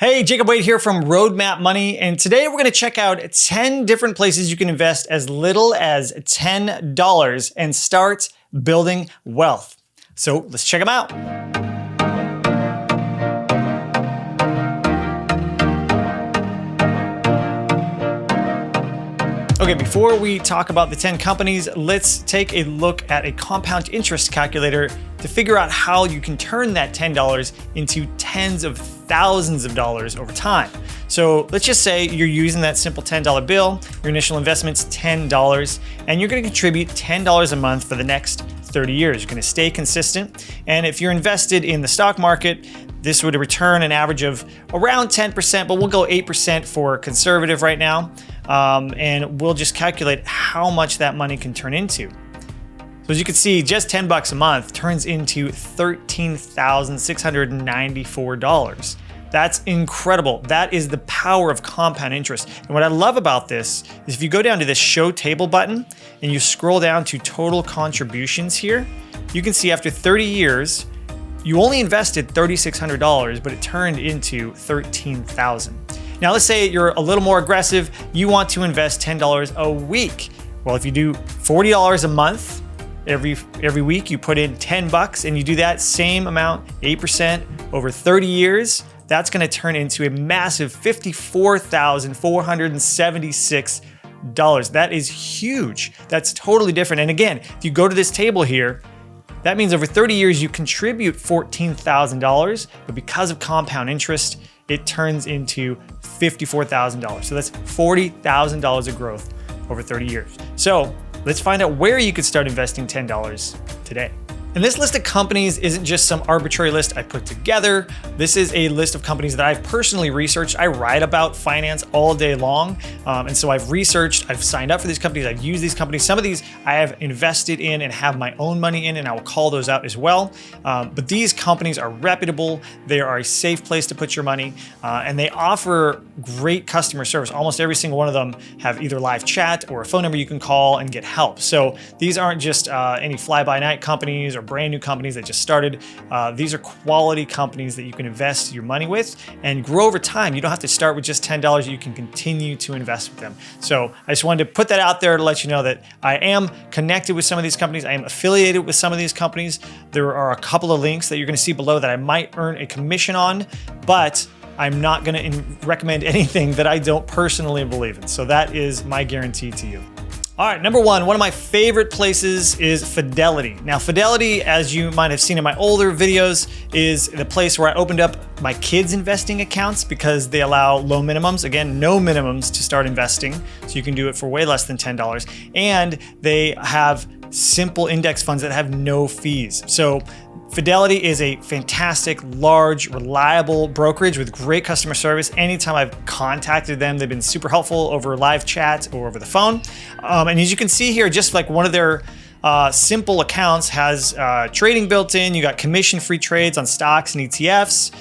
Hey, Jacob Wade here from Roadmap Money, and today we're going to check out 10 different places you can invest as little as $10 and start building wealth. So let's check them out. Okay, before we talk about the 10 companies, let's take a look at a compound interest calculator to figure out how you can turn that $10 into tens of thousands of dollars over time. So let's just say you're using that simple $10 bill, your initial investment's $10, and you're gonna contribute $10 a month for the next 30 years. You're gonna stay consistent. And if you're invested in the stock market, this would return an average of around 10%, but we'll go 8% for conservative right now. And we'll just calculate how much that money can turn into. So as you can see, just 10 bucks a month turns into $13,694. That's incredible. That is the power of compound interest. And what I love about this is if you go down to this show table button and you scroll down to total contributions here, you can see after 30 years, you only invested $3,600, but it turned into $13,000. Now let's say you're a little more aggressive. You want to invest $10 a week. Well, if you do $40 a month, every week you put in 10 bucks and you do that same amount, 8% over 30 years, that's gonna turn into a massive $54,476. That is huge. That's totally different. And again, if you go to this table here, that means over 30 years you contribute $14,000, but because of compound interest, it turns into $54,000. So that's $40,000 of growth over 30 years. So let's find out where you could start investing $10 today. And this list of companies isn't just some arbitrary list I put together. This is a list of companies that I've personally researched. I write about finance all day long. And so I've researched, I've signed up for these companies, I've used these companies. Some of these I have invested in and have my own money in, and I will call those out as well. But these companies are reputable. They are a safe place to put your money. And they offer great customer service. Almost every single one of them have either live chat or a phone number you can call and get help. So these aren't just any fly-by-night companies or brand new companies that just started. These are quality companies that you can invest your money with and grow over time. You don't have to start with just $10. You can continue to invest with them. So I just wanted to put that out there to let you know that I am connected with some of these companies. I am affiliated with some of these companies. There are a couple of links that you're going to see below that I might earn a commission on, but I'm not going to recommend anything that I don't personally believe in. So that is my guarantee to you. All right, number one of my favorite places is Fidelity. Now, Fidelity, as you might have seen in my older videos, is the place where I opened up my kids' investing accounts because they allow low minimums. Again, no minimums to start investing, so you can do it for way less than $10. And they have simple index funds that have no fees. So Fidelity is a fantastic, large, reliable brokerage with great customer service. Anytime I've contacted them, they've been super helpful over live chat or over the phone. And as you can see here, just like one of their simple accounts has trading built in. You got commission-free trades on stocks and ETFs.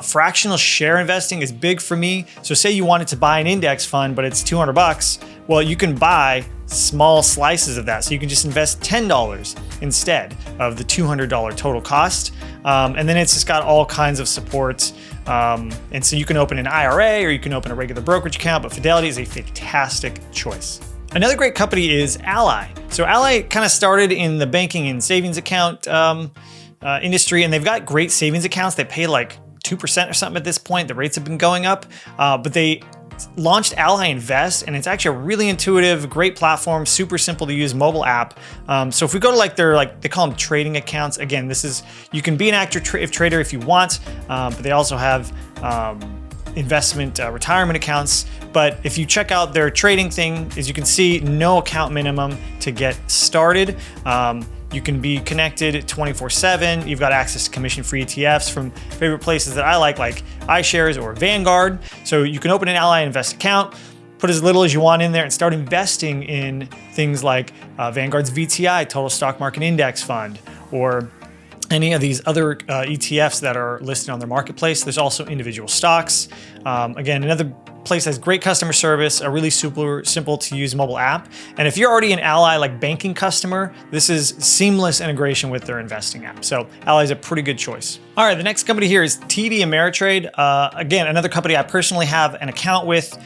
Fractional share investing is big for me. So say you wanted to buy an index fund, but it's 200 bucks. Well, you can buy small slices of that. So you can just invest $10 instead of the $200 total cost. And then it's just got all kinds of support. And so you can open an IRA or you can open a regular brokerage account, but Fidelity is a fantastic choice. Another great company is Ally. So Ally kind of started in the banking and savings account industry, and they've got great savings accounts. They pay like 2% or something at this point. The rates have been going up, but they launched Ally Invest, and it's actually a really intuitive, great platform, super simple to use mobile app. So if we go to they call them trading accounts. Again, you can be an active trader if you want, but they also have investment retirement accounts. But if you check out their trading thing, as you can see, no account minimum to get started. You can be connected 24/7. You've got access to commission-free ETFs from favorite places that I like iShares or Vanguard. So you can open an Ally Invest account, put as little as you want in there, and start investing in things like Vanguard's VTI, Total Stock Market Index Fund, or any of these other ETFs that are listed on their marketplace. There's also individual stocks. Again, another place has great customer service, a really super simple to use mobile app. And if you're already an Ally like banking customer, this is seamless integration with their investing app. So Ally is a pretty good choice. All right, the next company here is TD Ameritrade. Again, another company I personally have an account with.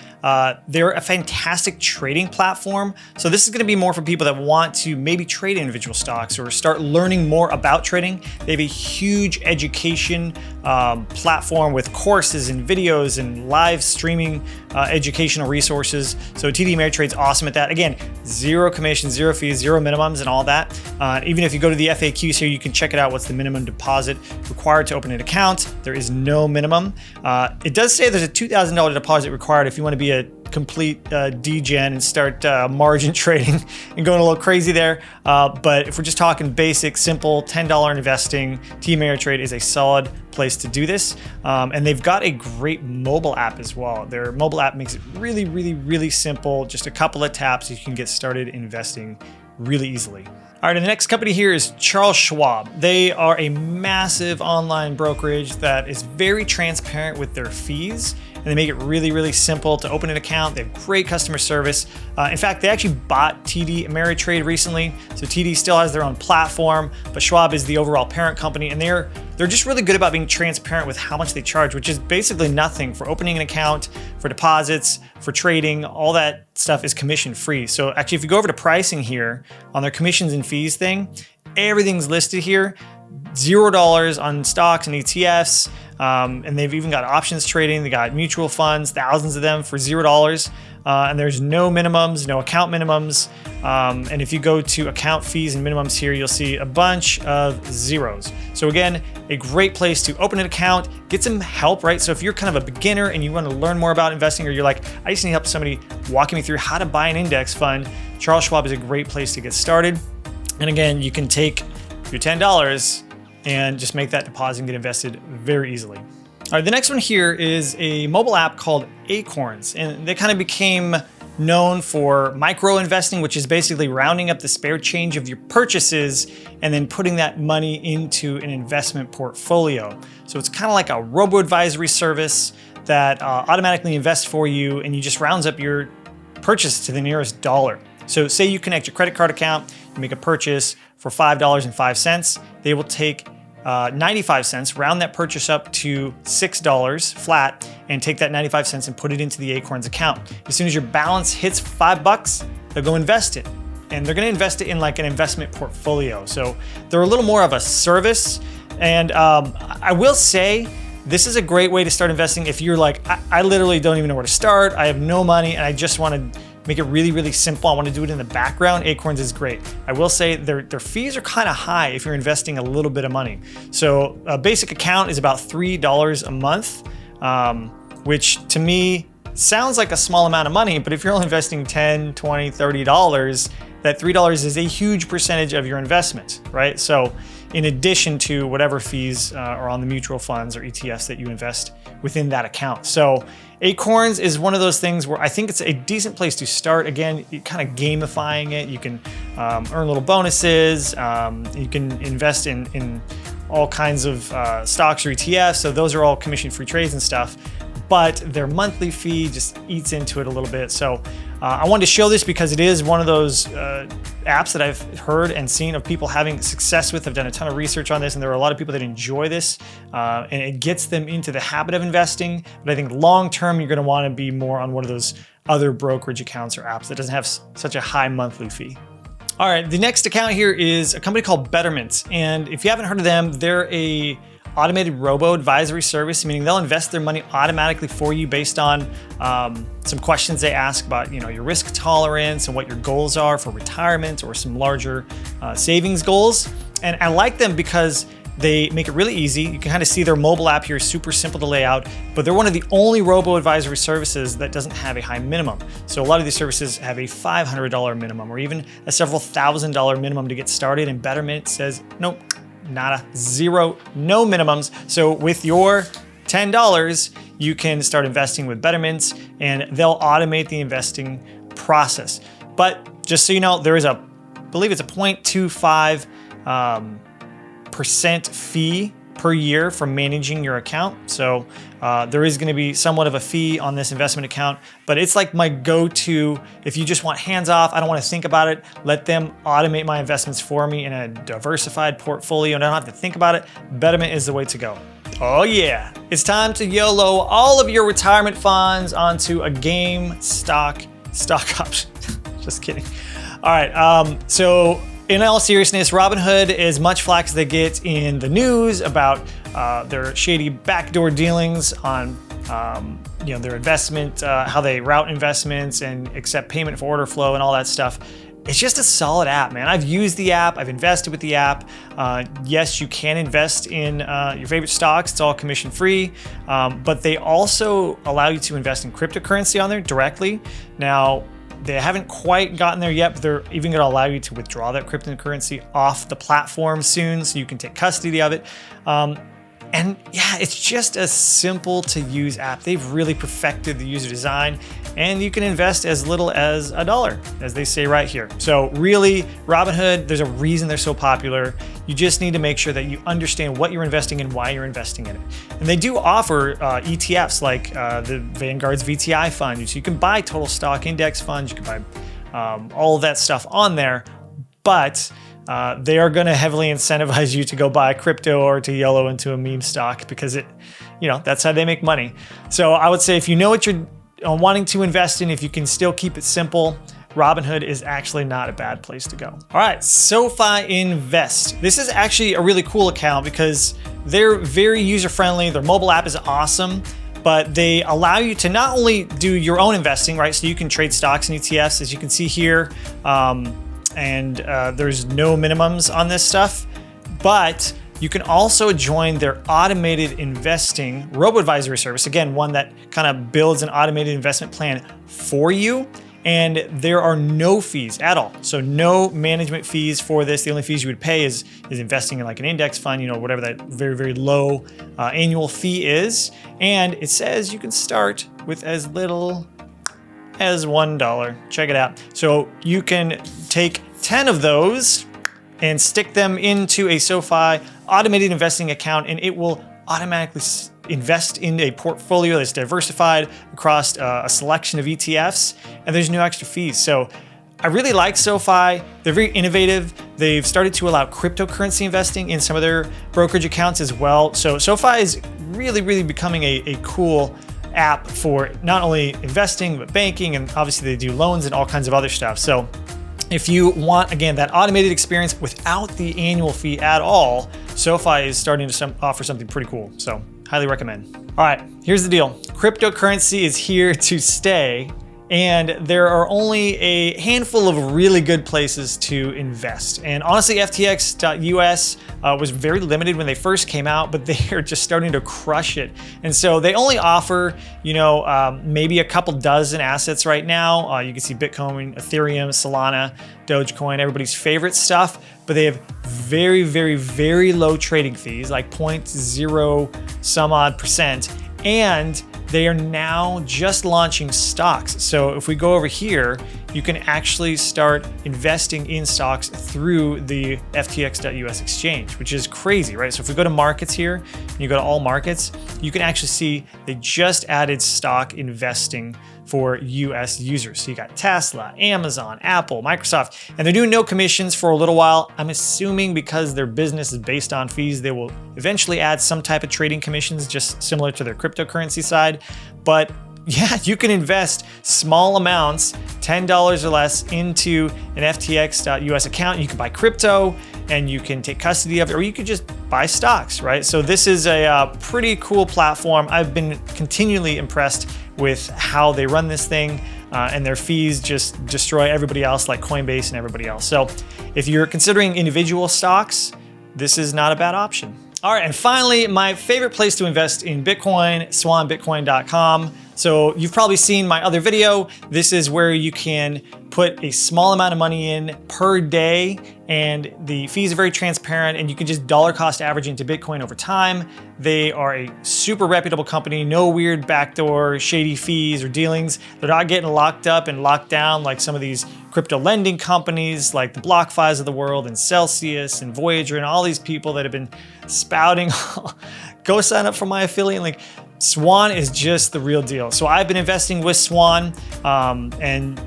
They're a fantastic trading platform. So this is going to be more for people that want to maybe trade individual stocks or start learning more about trading. They have a huge education platform with courses and videos and live streaming educational resources. So TD Ameritrade's awesome at that. Again, zero commission, zero fees, zero minimums and all that. Even if you go to the FAQs here, you can check it out. What's the minimum deposit required to open an account? There is no minimum. It does say there's a $2,000 deposit required if you want to be a complete degen and start margin trading and going a little crazy there. But if we're just talking basic, simple $10 investing, TD Ameritrade is a solid place to do this. And they've got a great mobile app as well. Their mobile app makes it really, really, really simple. Just a couple of taps, you can get started investing really easily. All right, and the next company here is Charles Schwab. They are a massive online brokerage that is very transparent with their fees, and they make it really, really simple to open an account. They have great customer service. In fact, they actually bought TD Ameritrade recently, so TD still has their own platform, but Schwab is the overall parent company, and they're just really good about being transparent with how much they charge, which is basically nothing. For opening an account, for deposits, for trading, all that stuff is commission free. So actually, if you go over to pricing here on their commissions and fees thing, everything's listed here. $0 on stocks and ETFs. And they've even got options trading. They got mutual funds, thousands of them for $0. And there's no minimums, no account minimums. And if you go to account fees and minimums here, you'll see a bunch of zeros. So again, a great place to open an account, get some help, right? So if you're kind of a beginner and you want to learn more about investing, or you're like, I just need help somebody walking me through how to buy an index fund, Charles Schwab is a great place to get started. And again, you can take your $10 and just make that deposit and get invested very easily. All right, the next one here is a mobile app called Acorns, and they kind of became known for micro investing, which is basically rounding up the spare change of your purchases and then putting that money into an investment portfolio. So it's kind of like a robo-advisory service that automatically invests for you, and you just rounds up your purchase to the nearest dollar. So say you connect your credit card account, you make a purchase for $5.05, they will take 95 cents, round that purchase up to $6 flat, and take that 95 cents and put it into the Acorns account. As soon as your balance hits $5, they'll go invest it. And they're gonna invest it in like an investment portfolio. So they're a little more of a service. And I will say, this is a great way to start investing if you're like, I literally don't even know where to start. I have no money and I just wanna make it really, really simple. I want to do it in the background. Acorns is great. I will say their fees are kind of high if you're investing a little bit of money. So a basic account is about $3 a month, which to me sounds like a small amount of money, but if you're only investing $10, $20, $30, that $3 is a huge percentage of your investment, right? So in addition to whatever fees are on the mutual funds or ETFs that you invest within that account. So Acorns is one of those things where I think it's a decent place to start. Again, you're kind of gamifying it. You can earn little bonuses. You can invest in all kinds of stocks or ETFs. So those are all commission-free trades and stuff. But their monthly fee just eats into it a little bit. So I wanted to show this because it is one of those apps that I've heard and seen of people having success with. I've done a ton of research on this, and there are a lot of people that enjoy this, and it gets them into the habit of investing. But I think long-term, you're gonna wanna be more on one of those other brokerage accounts or apps that doesn't have such a high monthly fee. All right, the next account here is a company called Betterment. And if you haven't heard of them, they're a automated robo-advisory service, meaning they'll invest their money automatically for you based on some questions they ask about, your risk tolerance and what your goals are for retirement or some larger savings goals. And I like them because they make it really easy. You can kind of see their mobile app here is super simple to lay out, but they're one of the only robo-advisory services that doesn't have a high minimum. So a lot of these services have a $500 minimum or even a several $1,000 minimum to get started, and Betterment says, nope, nada, zero, no minimums. So with your $10, you can start investing with Betterment, and they'll automate the investing process. But just so you know, there is I believe it's a 0.25% fee per year for managing your account. So there is going to be somewhat of a fee on this investment account, but it's like my go-to if you just want hands off. I don't want to think about it. Let them automate my investments for me in a diversified portfolio and I don't have to think about it. Betterment is the way to go. Oh yeah, it's time to YOLO all of your retirement funds onto a game stock option. Just kidding. All right, so in all seriousness, Robinhood, as much flack as they get in the news about their shady backdoor dealings on their investment, how they route investments and accept payment for order flow and all that stuff, it's just a solid app, man. I've used the app, I've invested with the app. Yes, you can invest in your favorite stocks, it's all commission free, but they also allow you to invest in cryptocurrency on there directly. Now, they haven't quite gotten there yet, but they're even going to allow you to withdraw that cryptocurrency off the platform soon, so you can take custody of it. And yeah, it's just a simple to use app. They've really perfected the user design, and you can invest as little as $1, as they say right here. So really, Robinhood, there's a reason they're so popular. You just need to make sure that you understand what you're investing in, why you're investing in it. And they do offer ETFs like the Vanguard's VTI fund. So you can buy total stock index funds, you can buy all of that stuff on there, but they are going to heavily incentivize you to go buy crypto or to YOLO into a meme stock because that's how they make money. So I would say if you know what you're wanting to invest in, if you can still keep it simple, Robinhood is actually not a bad place to go. All right, SoFi Invest. This is actually a really cool account because they're very user-friendly. Their mobile app is awesome, but they allow you to not only do your own investing, right? So you can trade stocks and ETFs, as you can see here, and there's no minimums on this stuff, but you can also join their automated investing robo-advisory service. Again, one that kind of builds an automated investment plan for you. And there are no fees at all. So no management fees for this. The only fees you would pay is investing in like an index fund, whatever that very, very low annual fee is. And it says you can start with as little as $1. Check it out. So you can take 10 of those and stick them into a SoFi automated investing account, and it will automatically invest in a portfolio that's diversified across a selection of ETFs, and there's no extra fees. So I really like SoFi. They're very innovative. They've started to allow cryptocurrency investing in some of their brokerage accounts as well. So SoFi is really, really becoming a cool app for not only investing, but banking, and obviously they do loans and all kinds of other stuff. So if you want, again, that automated experience without the annual fee at all, SoFi is starting to offer something pretty cool. So highly recommend. All right, here's the deal. Cryptocurrency is here to stay, and there are only a handful of really good places to invest. And honestly, FTX.US was very limited when they first came out, but they are just starting to crush it. And so they only offer, maybe a couple dozen assets right now. You can see Bitcoin, Ethereum, Solana, Dogecoin, everybody's favorite stuff, but they have very, very, very low trading fees, like 0.0 some odd %. And they are now just launching stocks. So if we go over here, you can actually start investing in stocks through the FTX.US exchange, which is crazy, right? So if we go to markets here, and you go to all markets, you can actually see they just added stock investing for US users. So you got Tesla, Amazon, Apple, Microsoft, and they're doing no commissions for a little while. I'm assuming because their business is based on fees, they will eventually add some type of trading commissions, just similar to their cryptocurrency side. But yeah, you can invest small amounts, $10 or less, into an FTX.US account. You can buy crypto and you can take custody of it, or you could just buy stocks, right? So this is a pretty cool platform. I've been continually impressed with how they run this thing, and their fees just destroy everybody else, like Coinbase and everybody else. So if you're considering individual stocks, this is not a bad option. All right, and finally, my favorite place to invest in Bitcoin, swanbitcoin.com. So you've probably seen my other video. This is where you can put a small amount of money in per day, and the fees are very transparent, and you can just dollar cost average into Bitcoin over time. They are a super reputable company, no weird backdoor shady fees or dealings. They're not getting locked up and locked down like some of these crypto lending companies like the BlockFi's of the world and Celsius and Voyager and all these people that have been spouting, go sign up for my affiliate link. Swan is just the real deal. So I've been investing with Swan, and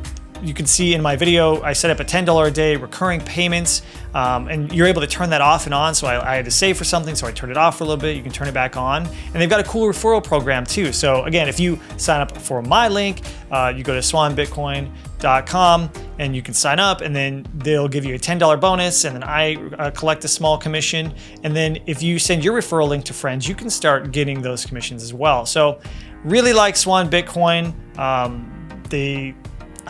you can see in my video, I set up a $10 a day recurring payments, and you're able to turn that off and on. So I had to save for something, so I turned it off for a little bit. You can turn it back on. And they've got a cool referral program too. So again, if you sign up for my link, you go to swanbitcoin.com and you can sign up, and then they'll give you a $10 bonus, and then I collect a small commission. And then if you send your referral link to friends, you can start getting those commissions as well. So really like Swan Bitcoin.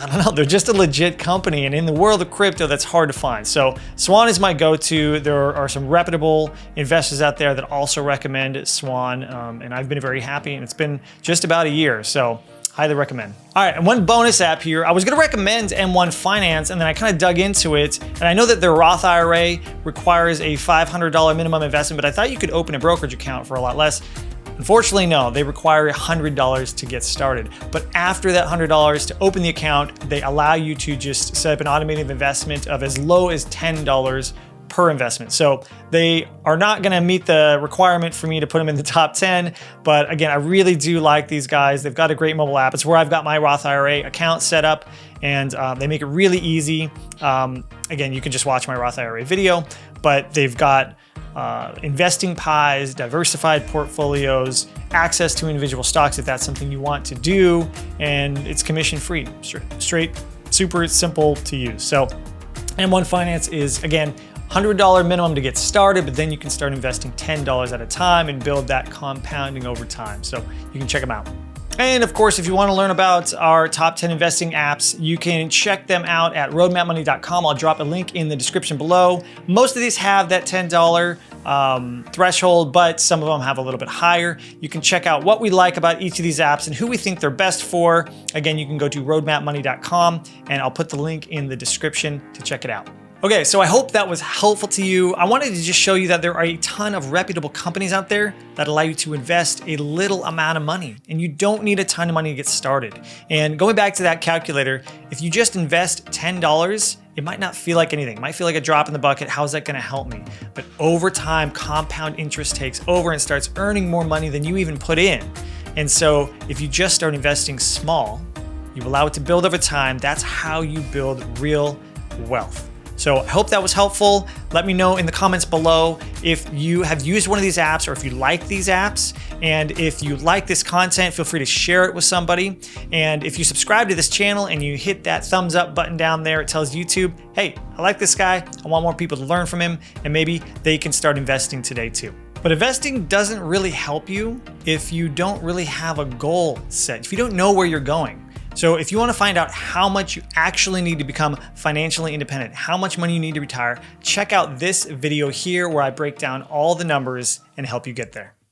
I don't know, they're just a legit company, and in the world of crypto, that's hard to find. So Swan is my go-to. There are some reputable investors out there that also recommend Swan, and I've been very happy, and it's been just about a year, so highly recommend. All right, and one bonus app here. I was gonna recommend M1 Finance, and then I kind of dug into it, and I know that their Roth IRA requires a $500 minimum investment, but I thought you could open a brokerage account for a lot less. Unfortunately, no, they require $100 to get started. But after that $100 to open the account, they allow you to just set up an automated investment of as low as $10 per investment. So they are not gonna meet the requirement for me to put them in the top 10, but again, I really do like these guys. They've got a great mobile app. It's where I've got my Roth IRA account set up, and they make it really easy. Again, you can just watch my Roth IRA video, but they've got investing pies, diversified portfolios, access to individual stocks if that's something you want to do, and it's commission free, straight, super simple to use. So M1 Finance is, again, $100 minimum to get started, but then you can start investing $10 at a time and build that compounding over time. So you can check them out. And of course, if you want to learn about our top 10 investing apps, you can check them out at roadmapmoney.com. I'll drop a link in the description below. Most of these have that $10 threshold, but some of them have a little bit higher. You can check out what we like about each of these apps and who we think they're best for. Again, you can go to roadmapmoney.com, and I'll put the link in the description to check it out. Okay, so I hope that was helpful to you. I wanted to just show you that there are a ton of reputable companies out there that allow you to invest a little amount of money, and you don't need a ton of money to get started. And going back to that calculator, if you just invest $10, it might not feel like anything. It might feel like a drop in the bucket. How's that gonna help me? But over time, compound interest takes over and starts earning more money than you even put in. And so if you just start investing small, you allow it to build over time. That's how you build real wealth. So I hope that was helpful. Let me know in the comments below if you have used one of these apps or if you like these apps. And if you like this content, feel free to share it with somebody. And if you subscribe to this channel and you hit that thumbs up button down there, it tells YouTube, hey, I like this guy. I want more people to learn from him, and maybe they can start investing today too. But investing doesn't really help you if you don't really have a goal set, if you don't know where you're going. So if you want to find out how much you actually need to become financially independent, how much money you need to retire, check out this video here where I break down all the numbers and help you get there.